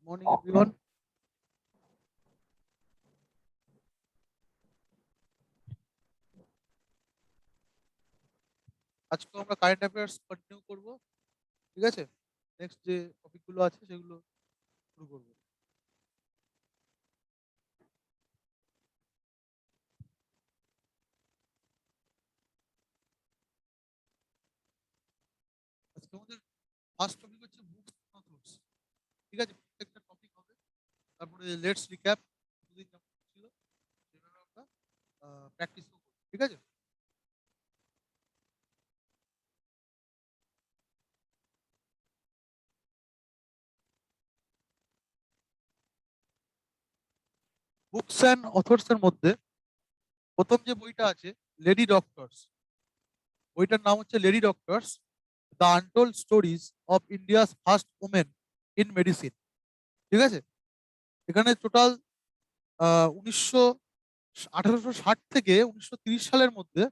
Good morning, everyone. আজকে আমরা current affairs continue করব। ঠিক আছে, নেক্সট যে টপিকগুলো আছে সেগুলো শুরু করব। আজকে আমাদের ফার্স্ট টপিক হচ্ছে বুকস অথর্স। ঠিক আছে, প্রত্যেকটা টপিক হবে, তারপরে লেটস রিক্যাপ দুদিন যেমন ছিল সেভাবে আমরা প্র্যাকটিস করব। ঠিক আছে, বুকস অ্যান্ড অথর্স এর মধ্যে প্রথম যে বইটা আছে লেডি ডক্টরস, বইটার নাম হচ্ছে lady doctors the untold stories of India's first women in medicine. ঠিক আছে, এখানে টোটাল 1860 থেকে 1930 সালের মধ্যে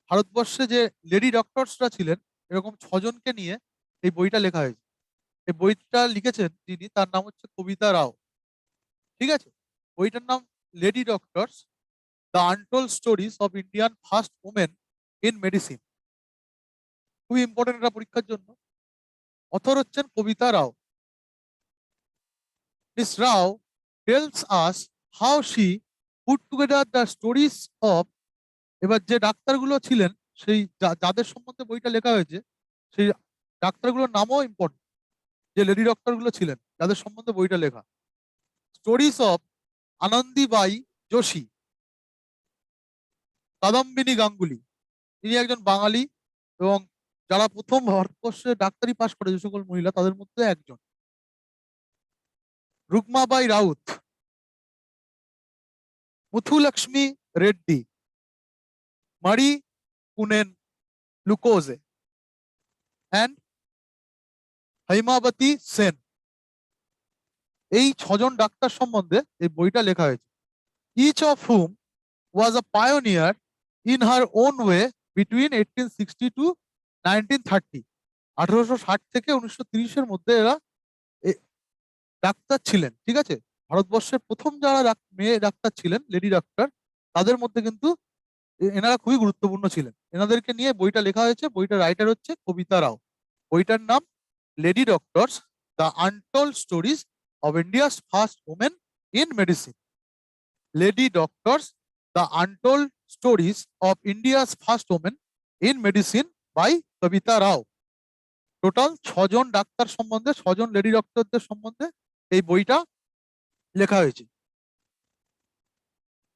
ভারতবর্ষে যে লেডি ডক্টরসরা ছিলেন এরকম ছজনকে নিয়ে এই বইটা লেখা হয়েছে। এই বইটা লিখেছেন যিনি, তার নাম হচ্ছে কবিতা রাও। ঠিক আছে, বইটার নাম lady doctors the untold stories of Indian first women in medicine. খুবই ইম্পর্টেন্ট একটা পরীক্ষার জন্য। অথর হচ্ছেন Kavita Rao. Miss Rao tells us how she put together the stories of, এবার যে ডাক্তারগুলো ছিলেন সেই যাদের সম্বন্ধে বইটা লেখা হয়েছে সেই ডাক্তারগুলোর নামও ইম্পর্টেন্ট, যে লেডি ডক্টরগুলো ছিলেন যাদের সম্বন্ধে বইটা লেখা। স্টোরিজ অফ আনন্দীবাই যোশী, কাদম্বিনী গাঙ্গুলি, ইনি একজন বাঙালি এবং যারা প্রথম ভারতবর্ষে ডাক্তারি পাশ করে যে সকল মহিলা তাদের মধ্যে একজন। রুকমাবাই রাউত, মুথুলক্ষ্মী রেড্ডি, মারি পুনেন লুকোজে অ্যান্ড হৈমাবতী সেন, এই ছজন ডাক্তার সম্বন্ধে এই বইটা লেখা হয়েছে। Each of hmm was a pioneer in her own way between 1860 to 1930। 1860 থেকে 1930 মধ্যে এরা ডাক্তার ছিলেন। ঠিক আছে, ভারতবর্ষের প্রথম যারা মেয়ে ডাক্তার ছিলেন লেডি ডাক্তার, তাদের মধ্যে কিন্তু এনারা খুবই গুরুত্বপূর্ণ ছিলেন। এনাদেরকে নিয়ে বইটা লেখা হয়েছে। বইটার রাইটার হচ্ছে কবিতা রাও। বইটার নাম lady doctors the untold stories of India's first women in medicine. Lady doctors the untold stories of India's first women in medicine by Kavita Rao. Total ছজন ডাক্তার সম্বন্ধে, ছজন লেডি ডক্টরদের সম্বন্ধে এই বইটা লেখা হয়েছে।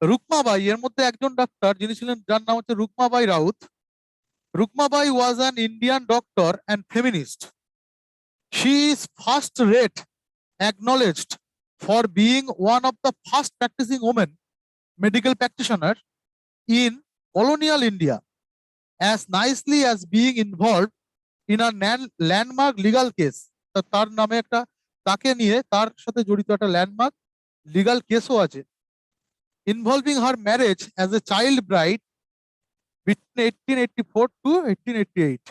রুকমাবাই এর মধ্যে একজন ডাক্তার যিনি ছিলেন, যার নাম হচ্ছে Rukhmabai Raut. Rukhmabai was an Indian doctor and feminist. She is first rate acknowledged for being one of the first practicing women medical practitioner in colonial India, as nicely as being involved in a landmark legal case। তার নামে একটা, তাকে নিয়ে তার সাথে জড়িত একটা landmark legal কেসও আছে, involving her marriage as a child bride between 1884 to 1888।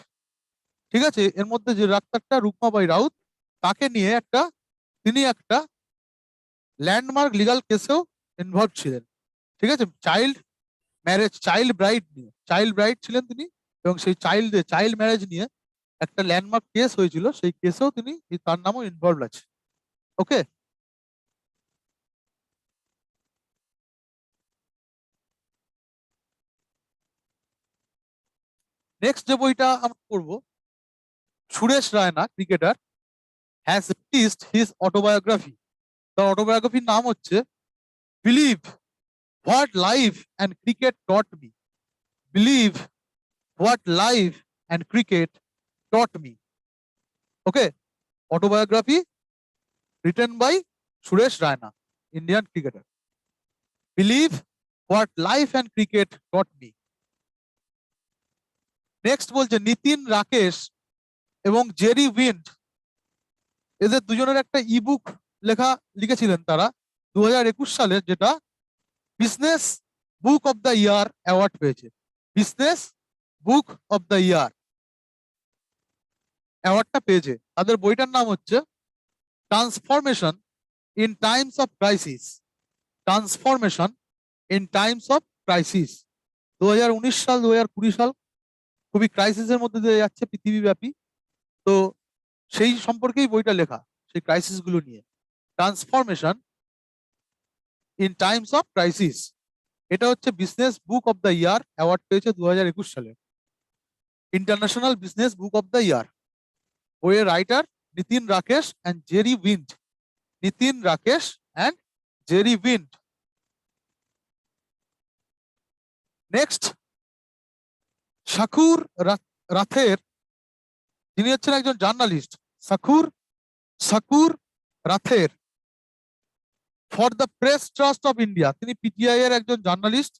ঠিক আছে, এর মধ্যে যে ডাক্তারটা রুকমাবাই রাউত, তাকে নিয়ে একটা, তিনি একটা ল্যান্ডমার্ক লিগাল কেসেও ইনভলভ ছিলেন। ঠিক আছে, চাইল্ড ম্যারেজ, চাইল্ড ব্রাইড নিয়ে, চাইল্ড ব্রাইড ছিলেন তিনি, এবং সেই চাইল্ড ম্যারেজ নিয়ে একটা ল্যান্ডমার্ক কেস হয়েছিল, সেই কেসেও তিনি, তার নামও ইনভলভ আছে। ওকে, নেক্সট যে বইটা আমরা পড়বো, Suresh Raina cricketer has released his autobiography. তার অটোবায়োগ্রাফির নাম হচ্ছে believe what life and cricket taught me. Believe what life and cricket taught me. Okay, autobiography written by Suresh Raina, Indian cricketer. Believe what life and cricket taught me. Next বলছে নিতিন রাকেশ এবং Jerry wind, এদের দুজনের একটা ebook লিখেছিলেন তারা 2021 সালে, যেটা business book of the year award পেয়েছে। Business book of the year অ্যাওয়ার্ডটা পেয়েছে। তাদের বইটার নাম হচ্ছে transformation in times of crisis, transformation in times of crisis. 2019 সাল 2020 সাল খুবই ক্রাইসিসের মধ্যে দিয়ে যাচ্ছে পৃথিবীব্যাপী। তো সেই সম্পর্কেই বইটা লেখা, সেই ক্রাইসিস গুলো নিয়ে। Transformation in times of crisis, এটা হচ্ছে business book of the year award পেয়েছে 2021 সালে, international business book of the year. বইয়ের writer Nitin Rakesh and Jerry Wind, Nitin Rakesh and Jerry Wind. Next, Shakoor Rather, যিনি হচ্ছেন একজন journalist. Shakoor Rather, for the Press Trust of India, তিনি PTI এর একজন journalist,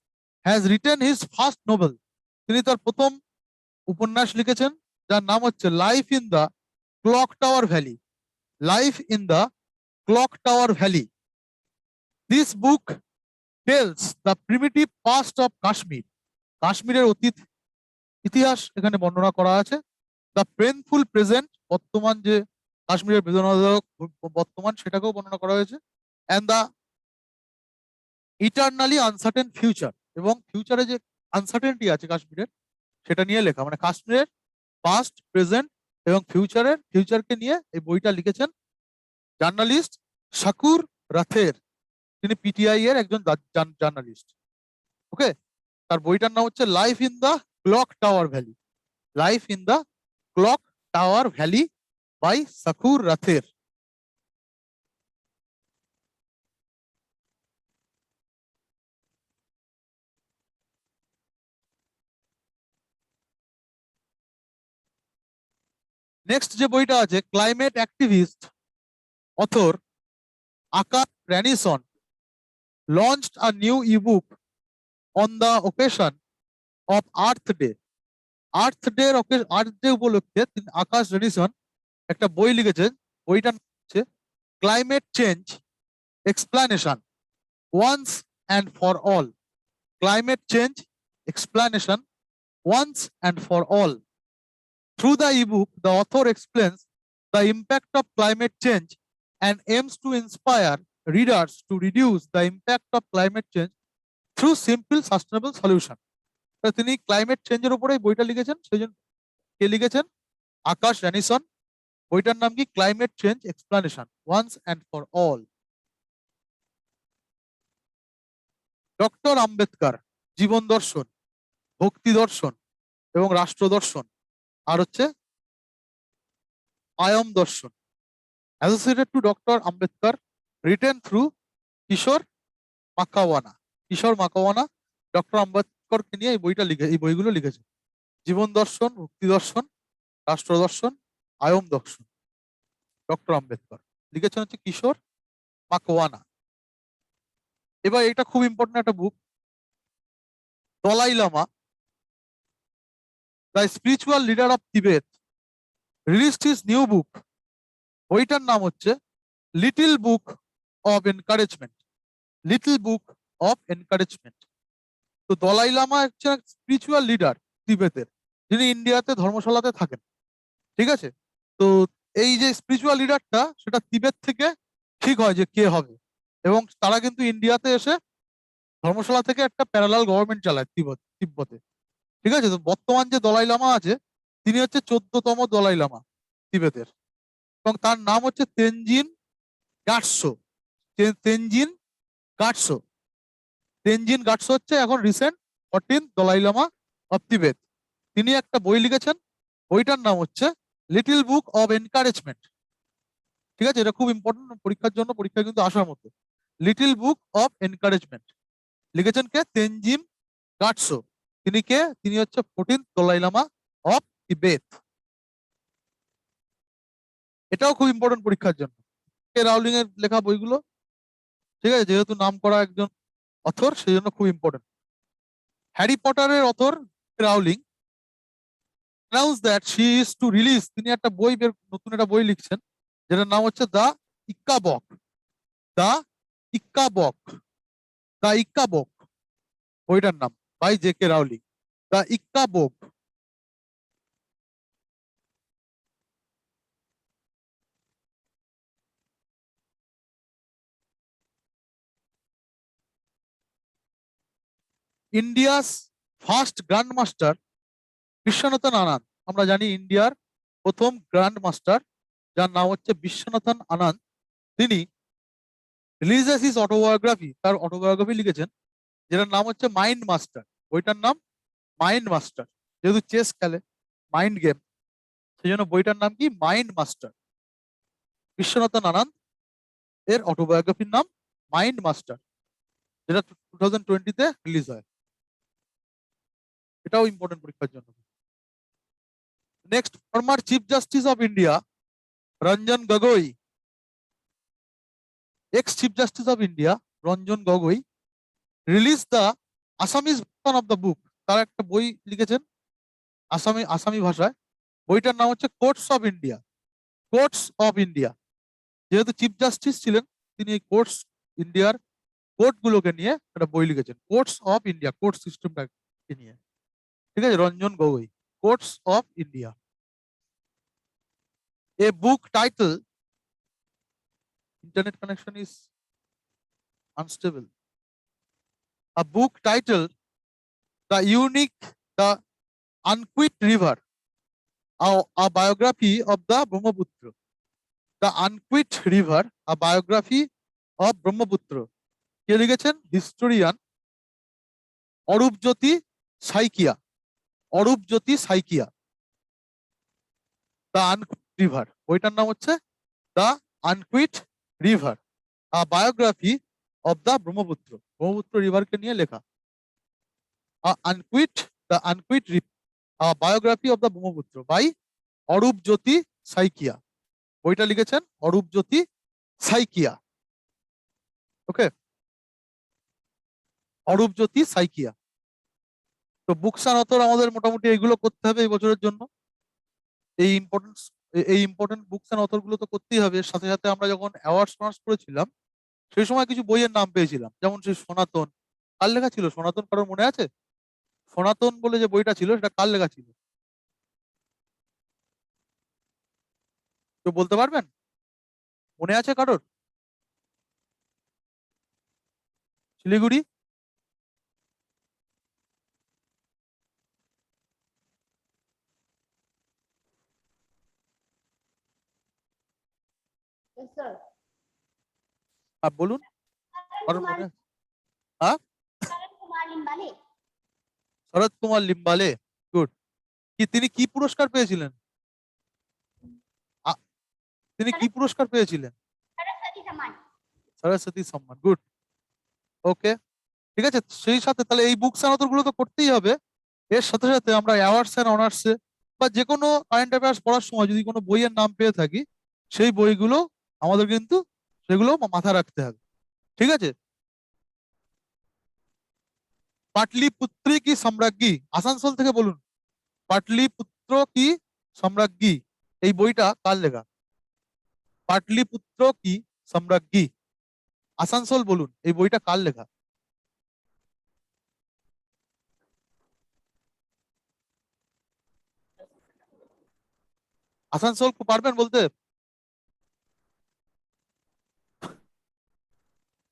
has written his first novel, তিনি তার প্রথম উপন্যাস লিখেছেন যার নাম হচ্ছে life in the clock tower valley, life in the clock tower valley. This book tells the primitive past of Kashmir, কাশ্মীরের অতীত ইতিহাস এখানে বর্ণনা করা আছে। দ্য পেনফুল প্রেজেন্ট, বর্তমান যে কাশ্মীরের বেদনাদায়ক বর্তমান সেটাকেও বর্ণনা করা হয়েছে। অ্যান্ড দ্য ইটারনালি আনসার্টেন ফিউচার, এবং ফিউচারে যে আনসার্টেনটি আছে কাশ্মীরের সেটা নিয়ে লেখা, মানে কাশ্মীরের পাস্ট, প্রেজেন্ট এবং ফিউচারকে নিয়ে এই বইটা লিখেছেন জার্নালিস্ট শাকুর রাথের, তিনি পিটিআই এর একজন জার্নালিস্ট। ওকে, তার বইটার নাম হচ্ছে life in the clock tower valley, life in the clock tower valley by Shakoor Rather. Next যে বইটা আছে, climate activist author Akash Ranison launched a new ebook on the occasion of Earth Day. Earth day উপলক্ষে তিনি আকাশ র্যানিসন একটা বই লিখেছেন, বইটার নাম হচ্ছে climate change explanation once and for all, climate change explanation once and for all. Through the ebook, the author explains the impact of climate change and aims to inspire readers to reduce the impact of climate change through simple sustainable solution. তিনি climate চেঞ্জের উপরে বইটা লিখেছেন, সেই জন্য কে লিখেছেন? আকাশ র্যানিসন। বইটার নাম কি? Climate change explanation once and for all. Doctor Ambedkar, Jivan Darshan, Bhakti দর্শন এবং রাষ্ট্র দর্শন, আর হচ্ছে Aayam Darshan. Associated to doctor Ambedkar, written through Kishore Makwana. Kishore Makwana doctor আম্বেদকরকে নিয়ে এই বইগুলো লিখেছে। জীবন দর্শন, ভক্তি দর্শন, রাষ্ট্র দর্শন, আয়ম দর্শন, ডক্টর আম্বেদকর লিখেছেন হচ্ছে কিশোর মাকওয়ানা। এবার এটা খুব ইম্পর্টেন্ট একটা book, Dalai Lama, the spiritual leader of Tibet, released his new book. বইটার নাম হচ্ছে little book of encouragement, little book of encouragement. তো দলাই লামা হচ্ছে স্পিরিচুয়াল লিডার তিবেতের, যিনি ইন্ডিয়াতে ধর্মশালাতে থাকেন। ঠিক আছে, তো এই যে স্পিরিচুয়াল লিডারটা সেটা তিবেত থেকে ঠিক হয় যে কে হবে, এবং তারা কিন্তু ইন্ডিয়াতে এসে ধর্মশালা থেকে একটা প্যারালাল গভর্নমেন্ট চালায় তিব্বতে। ঠিক আছে, তো বর্তমান যে দলাই লামা আছে তিনি হচ্ছে 14তম দলাই লামা তিবেতের, এবং তার নাম হচ্ছে তেনজিন গাটসো। তেনজিন গাটসো, তেনজিন গাটসো হচ্ছে এখন recent 14th Dalai Lama of তিবেত। তিনি একটা বই লিখেছেন, বইটার নাম হচ্ছে লিটল বুক অফ এনকারেজমেন্ট। ঠিক আছে, এটা খুব ইম্পর্টেন্ট পরীক্ষার জন্য, পরীক্ষা কিন্তু আসার মতো। লিটল বুক অফ এনকারেজমেন্ট লিখেছেন কে? তেনজিন গাটসো। তিনি কে? তিনি হচ্ছে 14th দলাই লামা অফ তিবেত। এটাও খুব ইম্পর্টেন্ট পরীক্ষার জন্য, কে রাউলিং এর লেখা বইগুলো। ঠিক আছে, যেহেতু নাম করা একজন অথর সেই জন্য খুব ইম্পর্টেন্ট। হ্যারি পটারের author Rowling announced that she is to release, তিনি একটা বই নতুন একটা বই লিখছেন যেটার নাম হচ্ছে the Ickabog, the Ickabog, the Ickabog বইটার নাম, by J K Rowling, the Ickabog. India's first grandmaster Viswanathan Anand. আমরা জানি ইন্ডিয়ার প্রথম গ্র্যান্ড মাস্টার যার নাম হচ্ছে বিশ্বনাথন আনন্দ, তিনি রিলিজেস হিজ অটোবায়োগ্রাফি, তার অটোবায়োগ্রাফি লিখেছেন যেটার নাম হচ্ছে মাইন্ড মাস্টার। বইটার নাম মাইন্ড মাস্টার, যেহেতু চেস খেলে, মাইন্ড গেম, সেই জন্য বইটার নাম কি মাইন্ড মাস্টার। বিশ্বনাথন আনন্দ এর অটোবায়োগ্রাফির নাম মাইন্ড মাস্টার, যেটা 2020-তে রিলিজ হয়। এটাও ইম্পর্টেন্ট পরীক্ষার জন্য। Next, former chief justice of India Ranjan Gogoi, ex chief justice of India Ranjan Gogoi release the Assamese version of the book. তার একটা বই লিখেছেন আসামি ভাষায়। বইটার নাম হচ্ছে courts of India. Courts of India, যেহেতু চিফ জাস্টিস ছিলেন তিনি এই কোর্টস ইন্ডিয়ার কোর্ট গুলোকে নিয়ে একটা বই লিখেছেন, কোর্টস অফ ইন্ডিয়া, কোর্ট সিস্টেমটাকে নিয়ে। ঠিক আছে, Ranjan Gogoi, courts of India. A book title, internet connection is unstable. A book titled The Unquit River, a biography of the Brahmaputra. The Unquit River, a biography of Brahmaputra. কে লিখেছেন? Historian Arupjyoti Saikia. Arupjyoti Saikia. The unquiet river, বইটার নাম হচ্ছে the unquiet river, a biography of the Brahmaputra. Brahmaputra রিভারকে নিয়ে লেখা। The unquiet biography of the Brahmaputra by Arupjyoti Saikia. বইটা লিখেছেন অরূপজ্যোতি সাইকিয়া। ওকে, অরূপজ্যোতি সাইকিয়া। তো বুকস অ্যান্ড অথর আমাদের মোটামুটি এইগুলো করতে হবে এই বছরের জন্য। এই ইম্পর্টেন্ট বুকস অ্যান্ড অথর গুলো তো করতেই হবে। এর সাথে সাথে আমরা যখন অ্যাওয়ার্ডস করেছিলাম সেই সময় কিছু বইয়ের নাম পেয়েছিলাম, যেমন সেই সনাতন। কার লেখা ছিল সনাতন? কারোর মনে আছে? সনাতন বলে যে বইটা ছিল সেটা কার লেখা ছিল? কেউ বলতে পারবেন? মনে আছে কারোর? শিলিগুড়ি? বলুন কারোর মনে? হ্যাঁ, শরৎ কুমার লিম্বালে। গুড। তিনি কি পুরস্কার পেয়েছিলেন? তিনি কি পুরস্কার পেয়েছিলেন? সরস্বতী সম্মান। গুড, ওকে, ঠিক আছে। সেই সাথে তাহলে এই বুকস অ্যান্ড অথর গুলো তো করতেই হবে। এর সাথে সাথে আমরা অ্যাওয়ার্ডস এন্ড অনার্স বা যে কোনো কারেন্ট অ্যাফেয়ার্স পড়ার সময় যদি কোনো বইয়ের নাম পেয়ে থাকি, সেই বইগুলো আমাদের কিন্তু সেগুলো মাথায় রাখতে হবে। ঠিক আছে। পাটলিপুত্রী কি সম্রাজ্ঞী, আসানসোল থেকে বলুন। পাটলিপুত্র কি সম্রাজ্ঞী, এই বইটা কার লেখা? পাটলিপুত্র কি সম্রাজ্ঞী, আসানসোল বলুন, এই বইটা কার লেখা? আসানসোল পারবেন বলতে?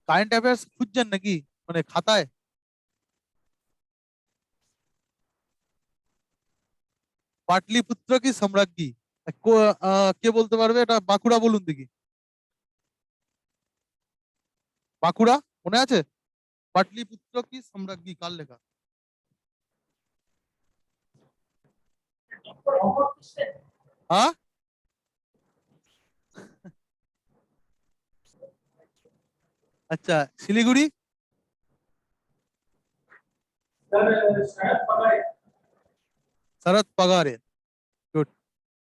কারেন্ট অ্যাফেয়ার্স খুঁজছেন নাকি মানে খাতায়? পাটলিপুত্র কি সম্রাজ্ঞী, কে বলতে পারবে এটা? বাঁকুড়া বলুন দেখি। বাঁকুড়া মনে আছে? পাটলিপুত্র কি সম্রাজ্ঞী কার লেখা? হ্যাঁ, আচ্ছা, শিলিগুড়ি? শরৎ পাগারে। গুড।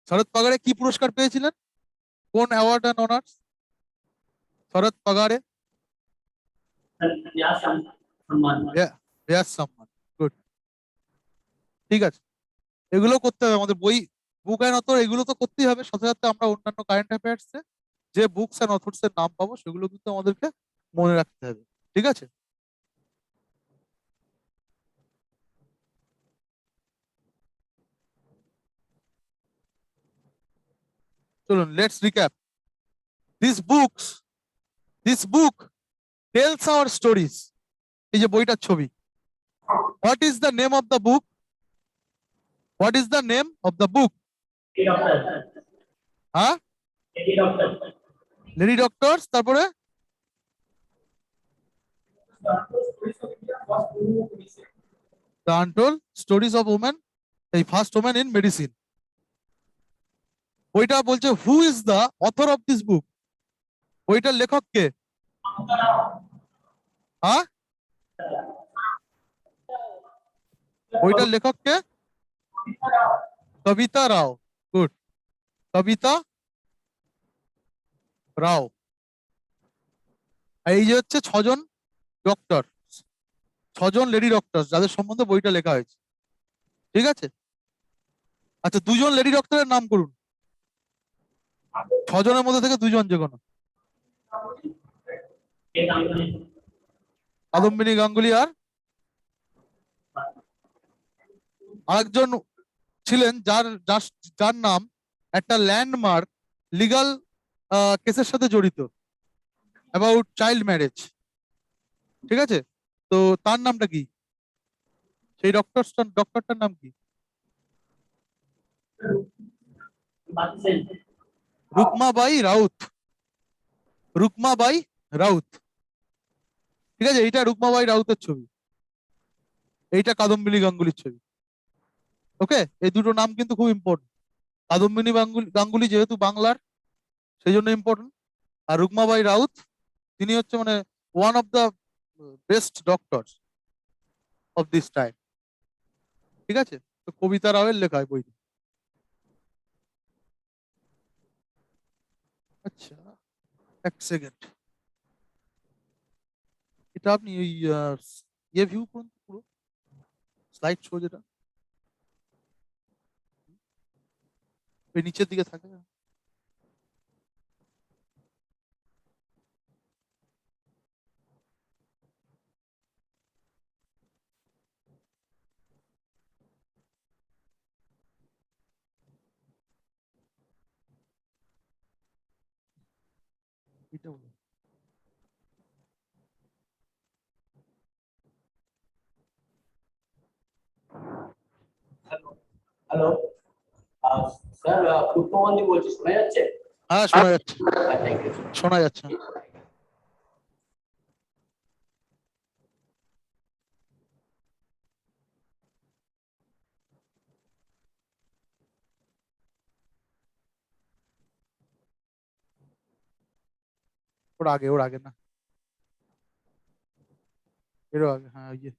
শরৎ পাগারে কি পুরস্কার পেয়েছিলেন? কোন অ্যাওয়ার্ড এন্ড অনার্স? শরৎ পাগারে ব্যাস সম্মান। গুড, ঠিক আছে। এগুলো করতে হবে আমাদের বই, বুক অ্যান্ড অথর, এগুলো তো করতেই হবে। সাথে সাথে আমরা অন্যান্য কারেন্ট অ্যাফেয়ার্স যে বুকস অ্যান্ড অথর্স এর নাম পাবো সেগুলো কিন্তু আমাদেরকে মনে রাখতে হবে। ঠিক আছে। চলুন, let's recap. This book tells our stories. এই যে বইটার ছবি, What is the name of the book? What is the name of the book? Huh? Lady Doctors, তারপরে? The Untold Stories of Women, a first woman in medicine. ওইটা বলছে who is the author of this book? ওইটার লেখক কে? হ্যাঁ, ওইটার লেখক কে? কবিতা রাও। Good, কবিতা রাও। এই যে হচ্ছে 6 জন ডক্টর, 6 জন লেডি ডক্টর যাদের সম্বন্ধে বইটা লেখা হয়েছে। ঠিক আছে, আচ্ছা 2 জন লেডি ডক্টরের নাম করুন। 6 জনের মধ্যে থেকে 2 জন যে কোনো। কাদম্বিনী গাঙ্গুলি আর আরেকজন ছিলেন যার যার যার নাম একটা ল্যান্ডমার্ক লিগাল কেসের সাথে জড়িত, অ্যাবাউট চাইল্ড ম্যারেজ। ঠিক আছে, তো তার নামটা কি? সেই ডক্টরটার নাম কি? রুকমাবাই রাউত। রুকমাবাই রাউত। ঠিক আছে, এইটা রুকমাবাই রাউতের ছবি, এইটা কাদম্বিনী গাঙ্গুলির ছবি। ওকে, এই দুটো নাম কিন্তু খুব ইম্পর্টেন্ট। কাদম্বিনী গাঙ্গুলি যেহেতু বাংলার, সেই জন্য ইম্পর্টেন্ট। আর রুকমাবাই রাউত তিনি হচ্ছে মানে one of the best doctor of this time. ঠিক আছে, তো কবিতা রাওয়ের লেখা বই। আচ্ছা, এক সেকেন্ড, এটা আপনি ওই ইয়ে ভিউ করুন পুরো স্লাইড শো, যেটা ওই নিচের দিকে থাকে। এটা বলুন। হ্যালো স্যার, পুষ্পবন্দি বলছি, শোনা যাচ্ছে? হ্যাঁ, শোনা যাচ্ছে, থ্যাংক ইউ। শোনা যাচ্ছে। ওর আগে না, এরও আগে। হ্যাঁ, ওই যে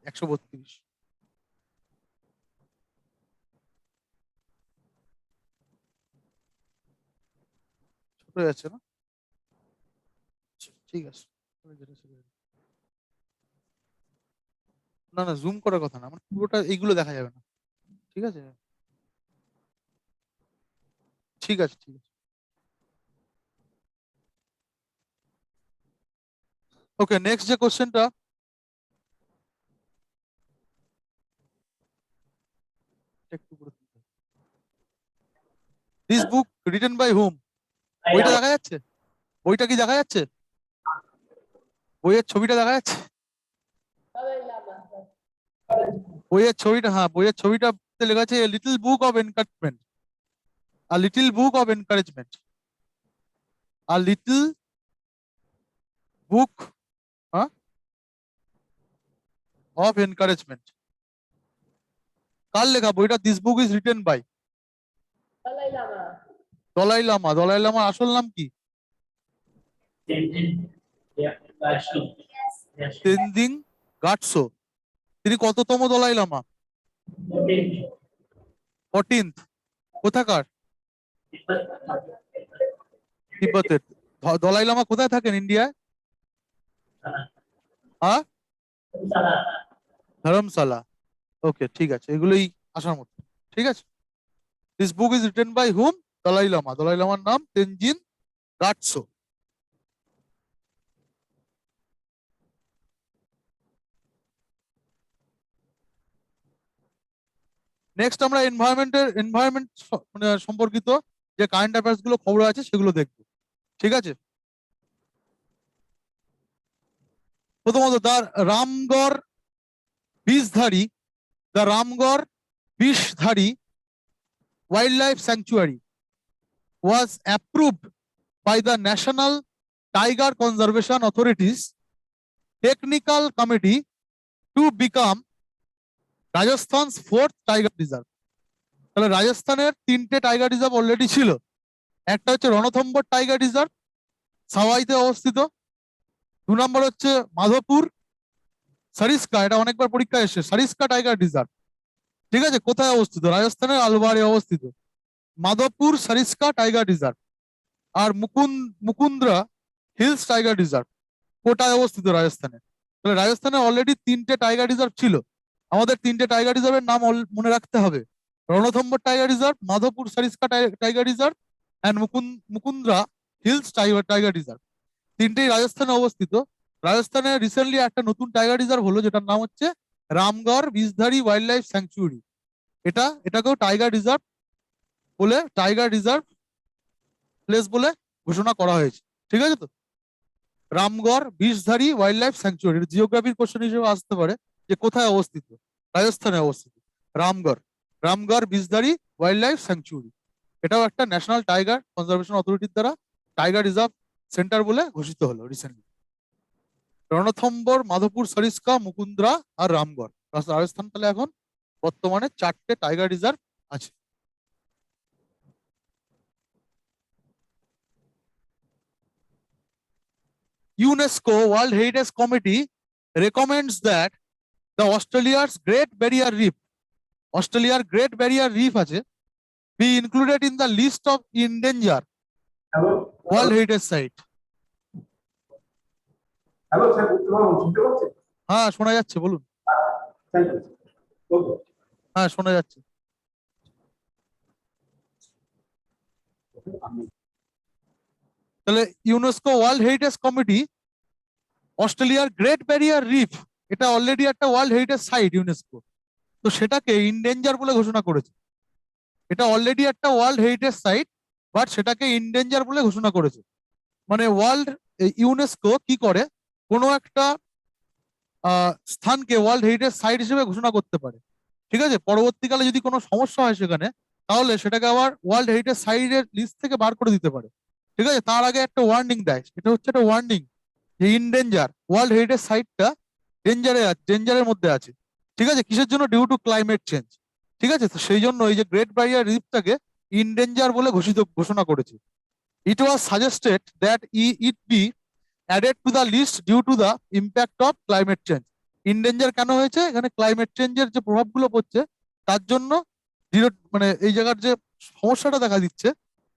132। ছোট হয়ে যাচ্ছে না? আচ্ছা, ঠিক আছে। না না, জুম করার কথা না, মানে পুরোটা এইগুলো দেখা যাবে না। ঠিক আছে, ঠিক আছে, ঠিক আছে। ওকে, নেক্সট যে কোশ্চেনটা, দিস বুক রিটেন বাই হুম? বইটা দেখা যাচ্ছে? বইটা কি দেখা যাচ্ছে? বইয়ের ছবিটা দেখা যাচ্ছে? বইয়ের ছবিটা, হ্যাঁ বইয়ের ছবিটা লেখা আছে little book of encouragement. A little book of encouragement. A little book of encouragement. কার লেখা বইটা? This book is written by Dalai Lama. Dalai লামার আসল নাম কি? তেনজিং গাটসো। তিনি কততম দলাই লামা? 14th। কোথাকার? তিব্বতের। দলাই লামা কোথায় থাকেন ইন্ডিয়ায়? হ্যাঁ, ধর্মশালা। ওকে, ঠিক আছে, এগুলোই আসার মতো। ঠিক আছে, this book is written by hmm? Dalai Lama. Dalai লামার নাম তেনজিন গাটসো। নেক্সট আমরা এনভায়রনমেন্ট মানে সম্পর্কিত যে কারেন্ট অ্যাফেয়ার্স গুলো খবর আছে সেগুলো দেখবো। ঠিক আছে, প্রথমত দা Ramgarh Bishdhari, the Ramgarh Bishdhari Wildlife Sanctuary was approved by the National Tiger Conservation Authorities Technical Committee to become Rajasthan's 4th tiger reserve. তাহলে রাজস্থানের 3টে টাইগার রিজার্ভ অলরেডি ছিল। একটা হচ্ছে রণথম্বর টাইগার রিজার্ভ, সাওয়াইতে অবস্থিত। 2 নম্বর হচ্ছে মাধবপুর সারিস্কা, এটা অনেকবার পরীক্ষা এসেছে, সারিস্কা টাইগার রিজার্ভ। ঠিক আছে, কোথায় অবস্থিত? রাজস্থানের আলওয়ারে অবস্থিত মাধবপুর সারিস্কা টাইগার রিজার্ভ। আর মুকুন্দ্রা হিলস টাইগার রিজার্ভ কোটায় অবস্থিত রাজস্থানে। তাহলে রাজস্থানে অলরেডি 3টে টাইগার রিজার্ভ ছিল। আমাদের 3টে টাইগার রিজার্ভের নাম মনে রাখতে হবে, Ranthambore tiger reserve, Madhopur Sariska tiger reserve and Mukundra hills tiger reserve. 3টেই রাজস্থানে অবস্থিত। রাজস্থানে রিসেন্টলি একটা নতুন টাইগার রিজার্ভ হলো, যেটার নাম হচ্ছে Ramgarh Vishdhari wild life sanctuary. এটাকেও টাইগার রিজার্ভ প্লেস বলে ঘোষণা করা হয়েছে। ঠিক আছে, তো Ramgarh Vishdhari wild life sanctuary জিওগ্রাফির কোশ্চেন হিসেবে আসতে পারে যে কোথায় অবস্থিত। রাজস্থানে অবস্থিত Ramgarh Vishdhari wild life sanctuary. এটাও একটা ন্যাশনাল টাইগার কনজারভেশন অথরিটির দ্বারা টাইগার রিজার্ভ সেন্টার বলে ঘোষিত হলো রিসেন্টলি। রণথম্বর, মাধবপুর সারিস্কা, মুকুন্দ্রা আর রামগড়। রাজস্থান তাহলে এখন বর্তমানে 4টে টাইগার রিজার্ভ আছে। UNESCO World Heritage Committee recommends that the Australia's Great Barrier Reef, Australia's Great Barrier Reef আছে, be included in the list of endangered World Heritage Site. Hello sir, শুনতে পাচ্ছেন? হ্যাঁ, শোনা যাচ্ছে, বলুন। হ্যাঁ, শোনা যাচ্ছে। তাহলে ইউনেস্কো ওয়ার্ল্ড হেরিটেজ কমিটি অস্ট্রেলিয়ার গ্রেট ব্যারিয়ার রিফ, এটা অলরেডি একটা ওয়ার্ল্ড হেরিটেজ সাইট ইউনেস্কো, তো সেটাকে ইনডেঞ্জার বলে ঘোষণা করেছে। এটা অলরেডি একটা ওয়ার্ল্ড হেরিটেজ সাইট, বাট সেটাকে ইনডেঞ্জার বলে ঘোষণা করেছে। মানে ইউনেস্কো কি করে, কোনো একটা স্থানকে ওয়ার্ল্ড হেরিটেজ সাইট হিসেবে ঘোষণা করতে পারে। ঠিক আছে, পরবর্তীকালে যদি কোনো সমস্যা হয় সেখানে, তাহলে সেটাকে আবার ওয়ার্ল্ড হেরিটেজ সাইটের লিস্ট থেকে বার করে দিতে পারে। ঠিক আছে, তার আগে একটা ওয়ার্নিং দেয়, এটা হচ্ছে একটা ওয়ার্নিং যে ইনডেঞ্জার, ওয়ার্ল্ড হেরিটেজ সাইটটা ডেঞ্জারের মধ্যে আছে। ঠিক আছে, কিসের জন্য? Due to climate change. ঠিক আছে, তো সেই জন্য এই যে গ্রেট ব্যারিয়ার রিফটাকে ইনডেঞ্জার বলে ঘোষণা করেছে। It was suggested that it be added to the list due to the impact of climate change. In danger কেন হয়েছে? এখানে ক্লাইমেট চেঞ্জের যে প্রভাবগুলো পড়ছে তার জন্য মানে এই জায়গার যে সমস্যাটা দেখা দিচ্ছে,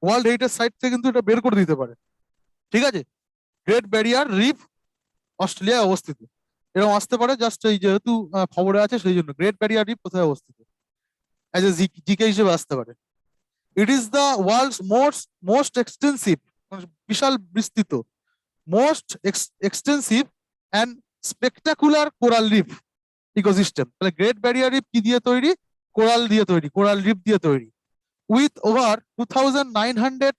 ওয়ার্ল্ড হেরিটেজ সাইট থেকে কিন্তু এটা বের করে দিতে পারে। ঠিক আছে, গ্রেট ব্যারিয়ার রিফ অস্ট্রেলিয়ায় অবস্থিত, এরকম আসতে পারে। জাস্ট এই যেহেতু খবরে আছে সেই জন্য গ্রেট ব্যারিয়ার রিফ কোথায় অবস্থিত অ্যাজ এ জিকে হিসেবে আসতে পারে। It is the world's most extensive, বিশাল বিস্তৃত, most extensive and spectacular coral reef ecosystem. তাহলে গ্রেট ব্যারিয়ার রিফ কি দিয়ে তৈরি? কোরাল দিয়ে তৈরি, কোরাল রিফ দিয়ে তৈরি। With over 2900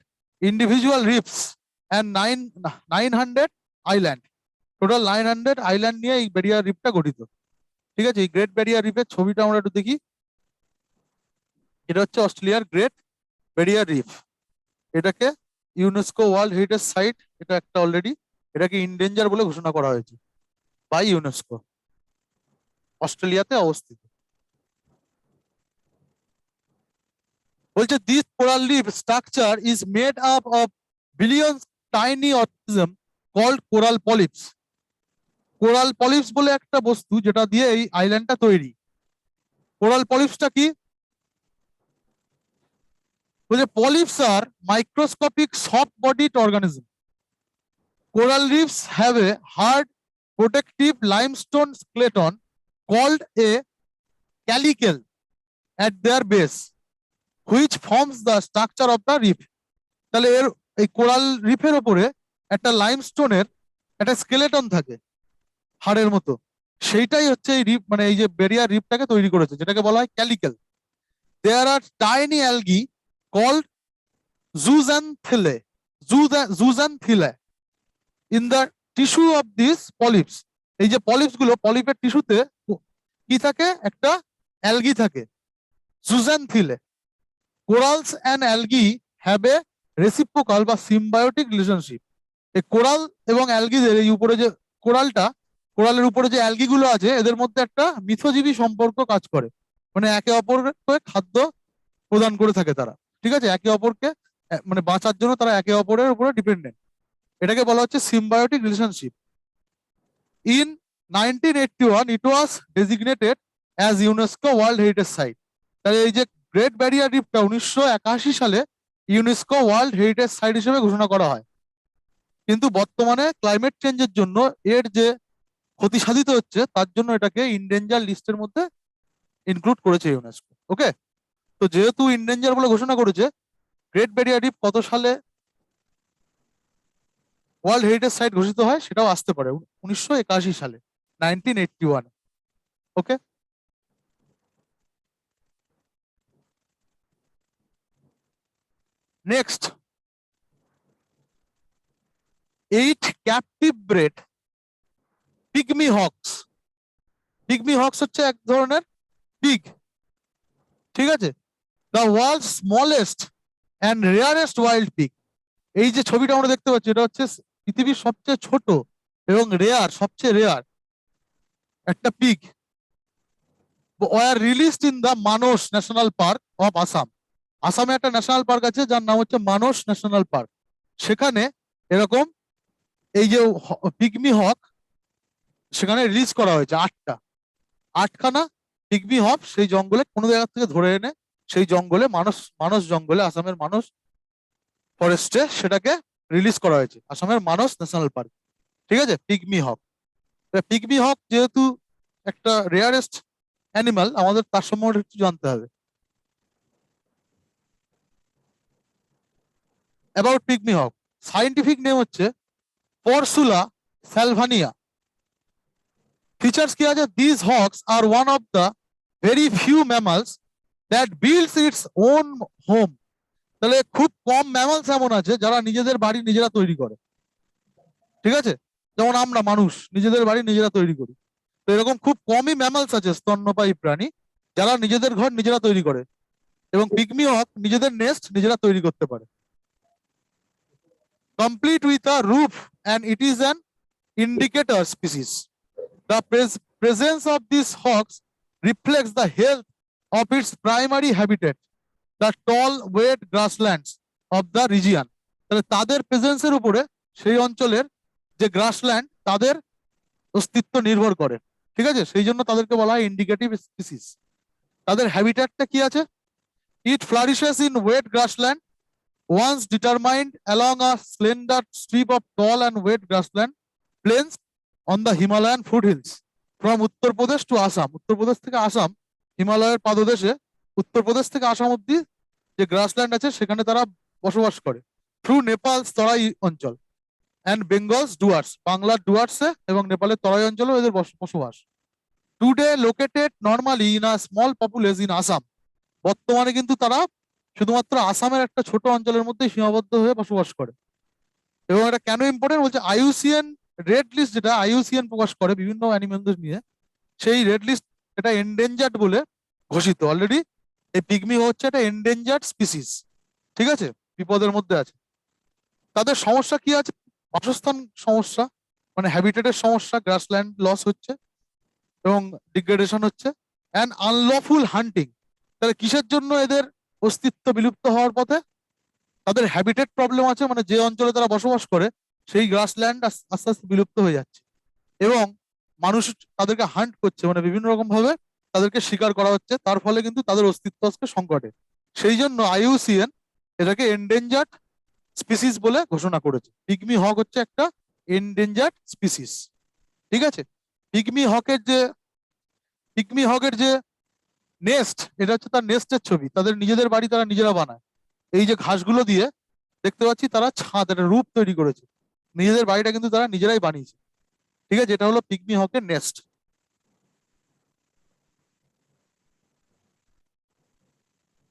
individual reefs and 900 island, total 900 island নিয়ে এই ব্যারিয়ার রিফটা গঠিত। ঠিক আছে, এই গ্রেট ব্যারিয়ার রিফের ছবিটা আমরা একটু দেখি। এটা হচ্ছে অস্ট্রেলিয়ার গ্রেট ব্যারিয়ার রিফ। এটাকে ইউনেস্কো ওয়ার্ল্ড হেরিটেজ সাইট, এটা একটা অলরেডি, এটাকে ইনডেঞ্জার বলে ঘোষণা করা হয়েছে বাই ইউনেস্কো। অস্ট্রেলিয়াতে অবস্থিত। বলছে this coral reef structure is made up of billions tiny organism called coral polyps. Coral polyps বলে একটা বস্তু যেটা দিয়ে এই আইল্যান্ডটা তৈরি। কোরাল পলিপসটা কি? বলছে পলিপস আর microscopic soft bodied organism. Coral reefs have a hard protective limestone skeleton called a calicle at their base, which forms the structure of the reef. তাহলে এই কোরাল রিফের উপরে একটা লাইমস্টোনের একটা স্কেলেটন থাকে হাড়ের মতো, সেইটাই হচ্ছে এই রিফ, মানে এই যে ব্যারিয়ার রিফটাকে তৈরি করেছে, যেটাকে বলা হয় calicle. There are tiny algae called zooxanthellae in the tissue of this polyps. এই যে পলিপস গুলো, পলিপের টিস্যুতে কি কি থাকে, একটা অ্যালগি থাকে, zooxanthellae. Corals and algae have a reciprocal বা সিম্বায়োটিক রিলেশনশিপ। এই কোরাল এবং অ্যালগিদের এই উপরে যে কোরালের উপরে যে অ্যালগি গুলো আছে, এদের মধ্যে একটা মিথজীবী সম্পর্ক কাজ করে, মানে একে অপরকে খাদ্য প্রদান করে থাকে তারা। ঠিক আছে, একে অপরকে মানে বাঁচার জন্য তারা একে অপরের উপরে ডিপেন্ডেন্ট। এটাকে বলা হচ্ছে symbiotic relationship. In 1981 it was designated as UNESCO world heritage site. তাহলে এই যে গ্রেট ব্যারিয়ার রিফটা 1981 সালে ইউনেস্কো ওয়ার্ল্ড হেরিটেজ সাইট হিসেবে ঘোষণা করা হয়। কিন্তু বর্তমানে ক্লাইমেট চেঞ্জের জন্য এর যে ক্ষতি সাধিত হচ্ছে, তার জন্য এটাকে ইনডেঞ্জার লিস্টের মধ্যে ইনক্লুড করেছে ইউনেস্কো। ওকে, তো যেহেতু ইনডেঞ্জার বলে ঘোষণা করেছে, গ্রেট ব্যারিয়ার রিফ কত সালে ওয়ার্ল্ড হেরিটেজ সাইট ঘোষিত হয় সেটাও আসতে পারে 1981 সালে, 1981। Okay, next, 8 captive bred pygmy hogs. Pygmy hogs হচ্ছে এক ধরনের পিগ। ঠিক আছে, the world smallest and rarest wild pig. এই যে ছবিটা আমরা দেখতে পাচ্ছি, এটা হচ্ছে পৃথিবীর সবচেয়ে ছোট এবং সবচেয়ে রেয়ার একটা pig. Were released in the Manas national park of Assam. আসামে একটা ন্যাশনাল পার্ক আছে যার নাম হচ্ছে মানস ন্যাশনাল পার্ক। সেখানে এরকম এই যে পিগমি হক সেখানে রিলিজ করা হয়েছে 8খানা পিগমি হক। সেই জঙ্গলে কোনো জায়গা থেকে ধরে এনে সেই জঙ্গলে মানস জঙ্গলে, আসামের মানস ফরেস্টে সেটাকে রিলিজ করা হয়েছে, আসামের মানস ন্যাশনাল পার্ক। ঠিক আছে, পিগমি হক। পিগমি হক যেহেতু একটা রেয়ারেস্ট অ্যানিমাল, আমাদের তার সম্বন্ধে একটু জানতে হবে। About pygmy hog, scientific name হচ্ছে পরসুলা স্যালভানিয়া। ফিচার্স কি আছে? This hogs are one of the very few mammals that builds its own home. তাহলে খুব কম ম্যামালস এমন আছে যারা নিজেদের বাড়ি নিজেরা তৈরি করে। ঠিক আছে, যেমন আমরা মানুষ নিজেদের বাড়ি নিজেরা তৈরি করি, তো এরকম খুব কমই ম্যামালস আছে স্তন্যপায়ী প্রাণী যারা নিজেদের ঘর নিজেরা তৈরি করে, এবং পিগমি হক নিজেদের নেস্ট নিজেরা তৈরি করতে পারে। Complete with a roof and it is an indicator species. The presence of these hawks reflects the health of its primary habitat, the tall, wet grasslands of the region. তাহলে তাদের প্রেজেন্সের উপরে সেই অঞ্চলের যে গ্রাসল্যান্ড তাদের অস্তিত্ব নির্ভর করে। ঠিক আছে, সেই জন্য তাদেরকে বলা হয় ইন্ডিকেটিভ স্পিসিস। তাদের হ্যাবিটেটটা কি আছে? It flourishes in wet grassland once determined along a slender strip of tall and wet grassland plains on the Himalayan foothills from Uttar Pradesh to Assam. Uttar Pradesh থেকে আসাম, হিমালয়ের পাদদেশে উত্তর প্রদেশ থেকে আসাম অব্দি যে গ্রাসল্যান্ড আছে সেখানে তারা বসবাস করে। থ্রু নেপালস তরাই অঞ্চল অ্যান্ড বেঙ্গলস ডুয়ার্স, বাংলার ডুয়ার্সে এবং নেপালের তরাই অঞ্চলেও এদের বসবাস। Today located normally in a small populace in Assam. বর্তমানে কিন্তু তারা শুধুমাত্র আসামের একটা ছোট অঞ্চলের মধ্যে সীমাবদ্ধ হয়ে বসবাস করে। এবং এটা কেন ইম্পর্টেন্ট বলছে, আইইউসিএন রেড লিস্ট, যেটা আইইউসিএন প্রকাশ করে বিভিন্ন অ্যানিমেলদের নিয়ে, সেই রেড লিস্ট এটা এন্ডেঞ্জার্ড বলে ঘোষিত অলরেডি। এই পিগমি হচ্ছে এটা এন্ডেঞ্জার্ড স্পিসিস। ঠিক আছে, বিপদের মধ্যে আছে। তাদের সমস্যা কি আছে? বাসস্থান সমস্যা, মানে হ্যাবিটেটের সমস্যা, গ্রাসল্যান্ড লস হচ্ছে এবং ডিগ্রেডেশন হচ্ছে, অ্যান্ড আনলফুল হান্টিং। তাহলে কিসের জন্য এদের অস্তিত্ব বিলুপ্ত হওয়ার পথে? তাদের হ্যাবিটেট প্রবলেম আছে, মানে যে অঞ্চলে তারা বসবাস করে সেই গ্রাসল্যান্ড আস্তে আস্তে বিলুপ্ত হয়ে যাচ্ছে, এবং মানুষ তাদেরকে হান্ট করছে, মানে বিভিন্ন রকম ভাবে তাদেরকে শিকার করা হচ্ছে, তার ফলে কিন্তু তাদের অস্তিত্ব আজকে সংকটে। সেই জন্য আইইউসিএন এটাকে এন্ডেঞ্জার্ড স্পিসিস বলে ঘোষণা করেছে। পিগমি হক হচ্ছে একটা এন্ডেঞ্জার্ড স্পিসিস। ঠিক আছে, পিগমি হকের যে নেস্ট, এটা হচ্ছে তার নেস্টের ছবি। তাদের নিজেদের বাড়ি তারা নিজেরা বানায়। এই যে ঘাসগুলো দিয়ে দেখতে পাচ্ছি তারা ছাদ, একটা রূপ তৈরি করেছে, নিজেদের বাড়িটা কিন্তু তারা নিজেরাই বানিয়েছে। ঠিক আছে, এটা হলো পিগমি হকের নেস্ট।